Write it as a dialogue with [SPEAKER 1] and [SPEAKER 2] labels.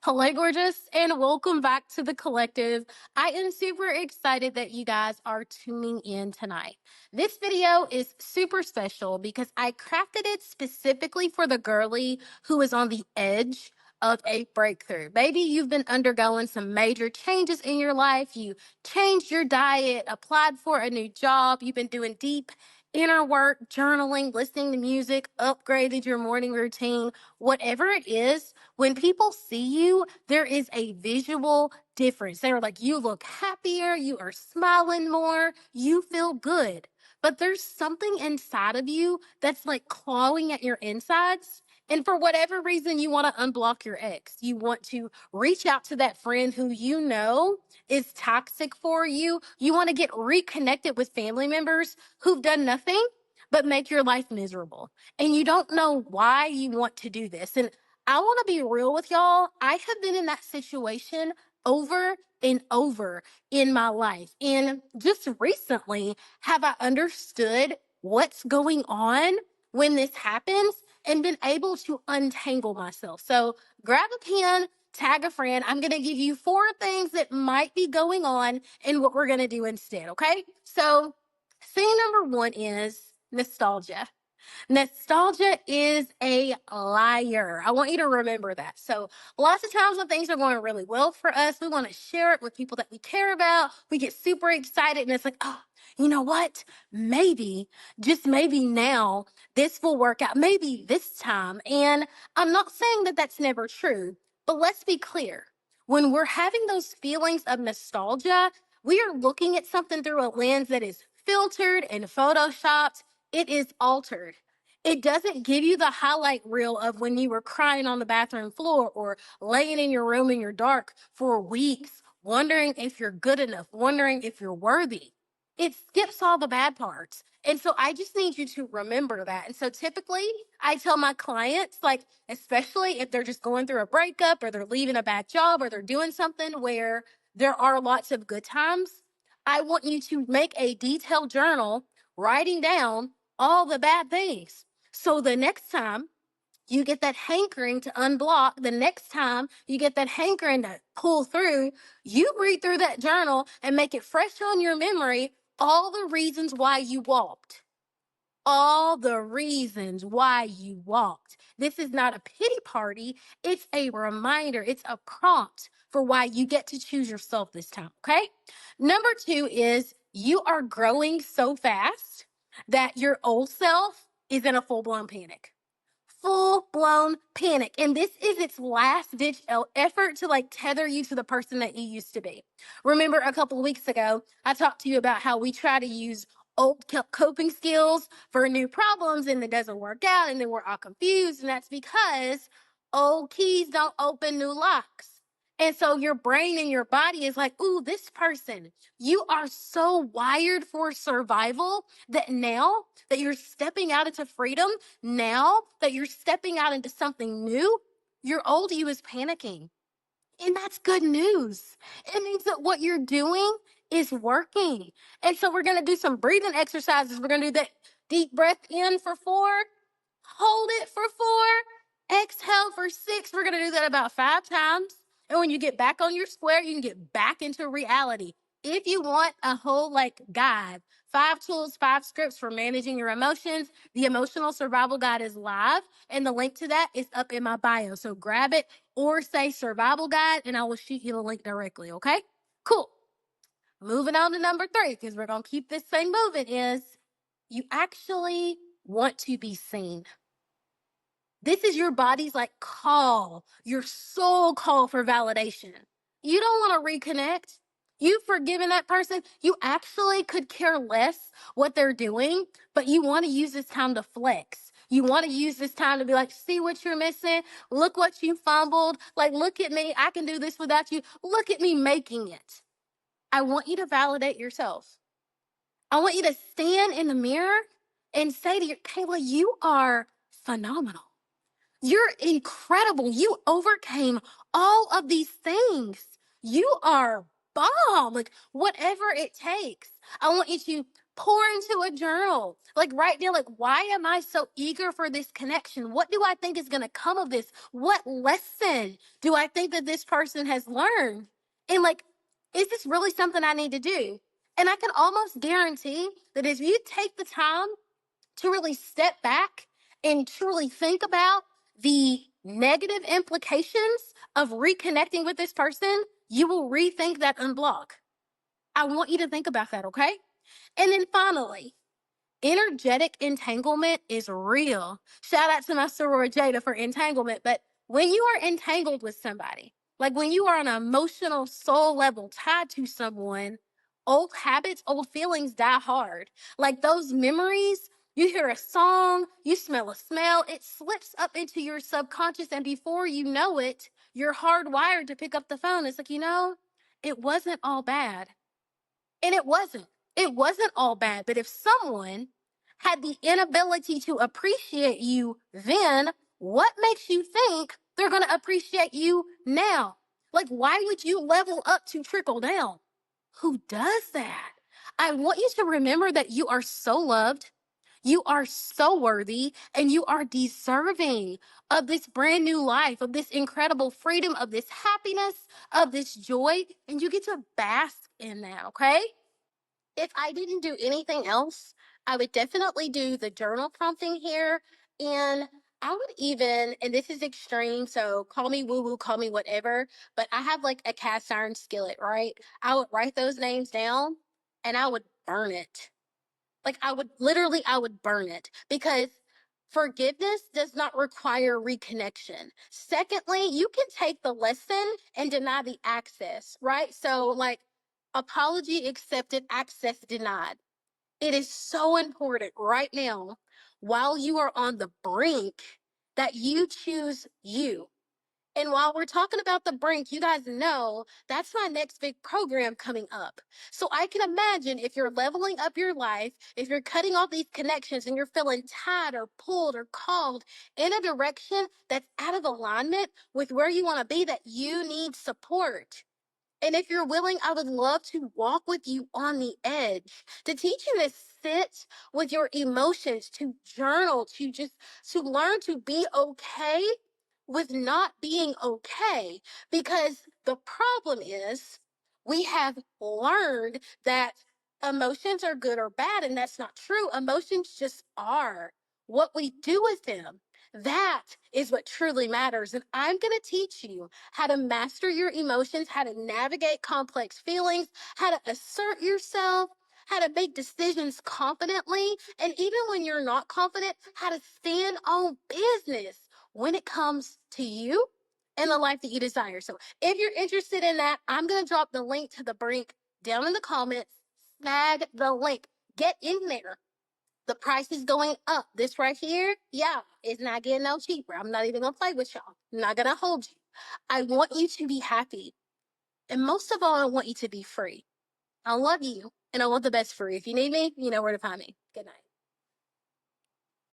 [SPEAKER 1] Hello, gorgeous, and welcome back to the collective. I am super excited that you guys are tuning in tonight. This video is super special because I crafted it specifically for the girly who is on the edge of a breakthrough. Maybe you've been undergoing some major changes in your life. You changed your diet, applied for a new job, you've been doing deep inner work, journaling, listening to music, upgraded your morning routine, whatever it is. When people see you, there is a visual difference. They're like, you look happier, you are smiling more, you feel good. But there's something inside of you that's like clawing at your insides. And for whatever reason, you want to unblock your ex. You want to reach out to that friend who you know is toxic for you. You want to get reconnected with family members who've done nothing but make your life miserable. And you don't know why you want to do this. And I want to be real with y'all. I have been in that situation over and over in my life. And just recently have I understood what's going on when this happens and been able to untangle myself. So grab a pen, tag a friend. I'm going to give you 4 things that might be going on and what we're going to do instead. Okay. So thing number 1 is nostalgia. Nostalgia is a liar. I want you to remember that. So, lots of times when things are going really well for us, we want to share it with people that we care about. We get super excited, and it's like, oh, you know what? Maybe, just maybe now, this will work out. Maybe this time. And I'm not saying that that's never true, but let's be clear. When we're having those feelings of nostalgia, we are looking at something through a lens that is filtered and photoshopped. It is altered. It doesn't give you the highlight reel of when you were crying on the bathroom floor or laying in your room in your dark for weeks, wondering if you're good enough, wondering if you're worthy. It skips all the bad parts. And so I just need you to remember that. And so typically I tell my clients, like, especially if they're just going through a breakup or they're leaving a bad job or they're doing something where there are lots of good times, I want you to make a detailed journal writing down all the bad things. So the next time you get that hankering to unblock, the next time you get that hankering to pull through, you read through that journal and make it fresh on your memory all the reasons why you walked. All the reasons why you walked. This is not a pity party. It's a reminder. It's a prompt for why you get to choose yourself this time. Okay. Number 2 is you are growing so fast that your old self is in a full blown panic. Full blown panic. And this is its last ditch effort to like tether you to the person that you used to be. Remember a couple of weeks ago, I talked to you about how we try to use old coping skills for new problems and it doesn't work out and then we're all confused. And that's because old keys don't open new locks. And so your brain and your body is like, ooh, this person, you are so wired for survival that now that you're stepping out into freedom, now that you're stepping out into something new, your old you is panicking. And that's good news. It means that what you're doing is working. And so we're going to do some breathing exercises. We're going to do that deep breath in for 4, hold it for 4, exhale for 6. We're going to do that about 5 times. And when you get back on your square, you can get back into reality. If you want a whole like guide, 5 tools, 5 scripts for managing your emotions, the emotional survival guide is live. And the link to that is up in my bio. So grab it or say survival guide and I will shoot you the link directly. Okay, cool. Moving on to number 3, because we're going to keep this thing moving, is you actually want to be seen. This is your body's like call, your soul call for validation. You don't want to reconnect. You've forgiven that person. You actually could care less what they're doing, but you want to use this time to flex. You want to use this time to be like, see what you're missing. Look what you fumbled. Like, look at me. I can do this without you. Look at me making it. I want you to validate yourself. I want you to stand in the mirror and say to your Kayla, you are phenomenal. You're incredible. You overcame all of these things. You are bomb. Like, whatever it takes. I want you to pour into a journal. Like right now, like, why am I so eager for this connection? What do I think is going to come of this? What lesson do I think that this person has learned? And like, is this really something I need to do? And I can almost guarantee that if you take the time to really step back and truly think about the negative implications of reconnecting with this person, you will rethink that unblock. I want you to think about that, okay? And then finally, energetic entanglement is real. Shout out to my soror Jada for entanglement. But when you are entangled with somebody, like when you are on an emotional soul level tied to someone, old habits, old feelings die hard. Like those memories, you hear a song, you smell a smell, it slips up into your subconscious. And before you know it, you're hardwired to pick up the phone. It's like, it wasn't all bad. And it wasn't. It wasn't all bad. But if someone had the inability to appreciate you then, what makes you think they're going to appreciate you now? Like, why would you level up to trickle down? Who does that? I want you to remember that you are so loved, you are so worthy, and you are deserving of this brand new life, of this incredible freedom, of this happiness, of this joy, and you get to bask in that, okay? If I didn't do anything else, I would definitely do the journal prompting here. And I would even, and this is extreme, so call me woo woo, call me whatever, but I have like a cast iron skillet, right? I would write those names down and I would burn it. Like I would burn it because forgiveness does not require reconnection. Secondly, you can take the lesson and deny the access, right? So, like, apology accepted, access denied. It is so important right now, while you are on the brink, that you choose you. And while we're talking about the brink, you guys know that's my next big program coming up. So I can imagine if you're leveling up your life, if you're cutting off these connections and you're feeling tied or pulled or called in a direction that's out of alignment with where you want to be, that you need support. And if you're willing, I would love to walk with you on the edge, to teach you to sit with your emotions, to journal, to learn to be okay with not being okay. Because the problem is we have learned that emotions are good or bad, and that's not true. Emotions just are. What we do with them, that is what truly matters. And I'm going to teach you how to master your emotions, how to navigate complex feelings, how to assert yourself, how to make decisions confidently, and even when you're not confident, how to stand on business when it comes to you and the life that you desire. So if you're interested in that, I'm going to drop the link to the Brink down in the comments. Snag the link. Get in there. The price is going up. This right here, yeah, it's not getting no cheaper. I'm not even gonna play with y'all. I'm not gonna hold you. I want you to be happy. And most of all, I want you to be free. I love you and I want the best for you. If you need me, you know where to find me. Good night.